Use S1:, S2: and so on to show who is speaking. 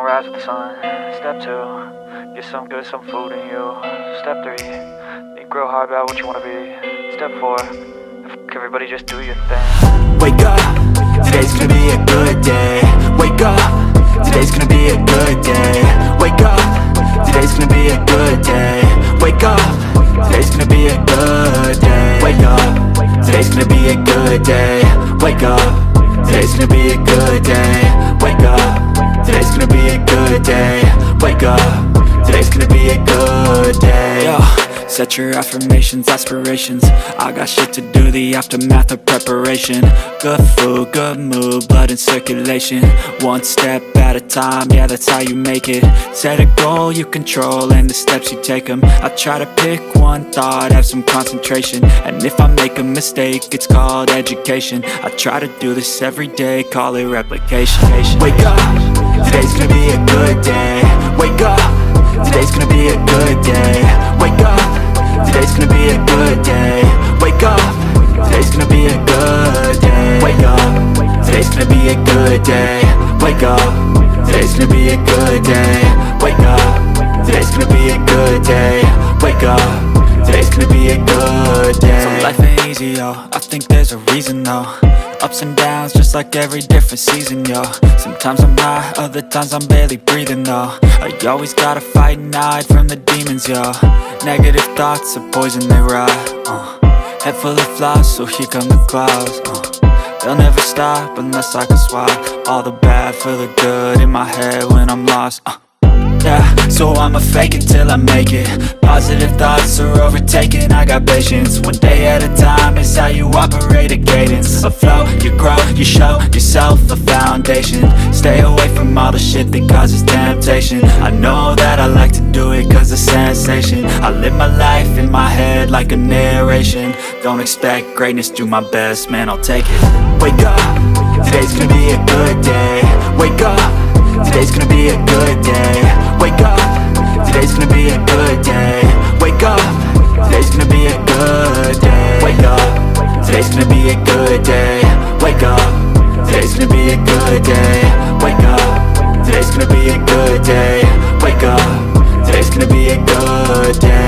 S1: gonna rise with the sun. Step 2, get some good, some food in you. Step 3, think real hard about what you wanna be. Step 4, everybody just do your thing.
S2: Wake up, today's gonna be a good day. Wake up, today's gonna be a good day. Wake up, today's gonna be a good day. Wake up, today's gonna be a good day. Wake up, today's gonna be a good day. Wake up, today's gonna be a good day. Wake up, today's gonna be a good day. Wake up, today's gonna be a good day. Yo, set your affirmations, aspirations. I got shit to do, the aftermath of preparation. Good food, good mood, blood in circulation. One step at a time, yeah, that's how you make it. Set a goal you control and the steps you take them. I try to pick one thought, have some concentration. And if I make a mistake, it's called education. I try to do this every day, call it replication. Wake up, today's gonna be a good day. Wake up, today's gonna be a good day. Wake up, today's gonna be a good day. Wake up, today's gonna be a good day. Wake up, today's gonna be a good day. Wake up, today's gonna be a good day. Wake up, today's gonna be a good day. Wake up, today's gonna be a good day. So life ain't easy, yo, I think there's a reason though. Ups and downs, just like every different season, yo. Sometimes I'm high, other times I'm barely breathing, though. I always gotta fight and hide from the demons, yo. Negative thoughts are poison, they rot. Head full of flies, so here come the clouds. They'll never stop unless I can swap all the bad for the good in my head when I'm lost. Yeah, so I'ma fake it till I make it. Positive thoughts are overtaken, I got patience. One day at a time is how you operate a cadence. A flow, you grow, you show yourself a foundation. Stay away from all the shit that causes temptation. I know that I like to do it cause it's sensation. I live my life in my head like a narration. Don't expect greatness, do my best, man, I'll take it. Wake up, today's gonna be a good day. Wake up, today's gonna be a good day. Wake up, today's gonna be a good day. Wake up, today's gonna be a good day. Wake up, today's gonna be a good day. Wake up, today's gonna be a good day. Wake up, today's gonna be a good day. Wake up, today's gonna be a good day.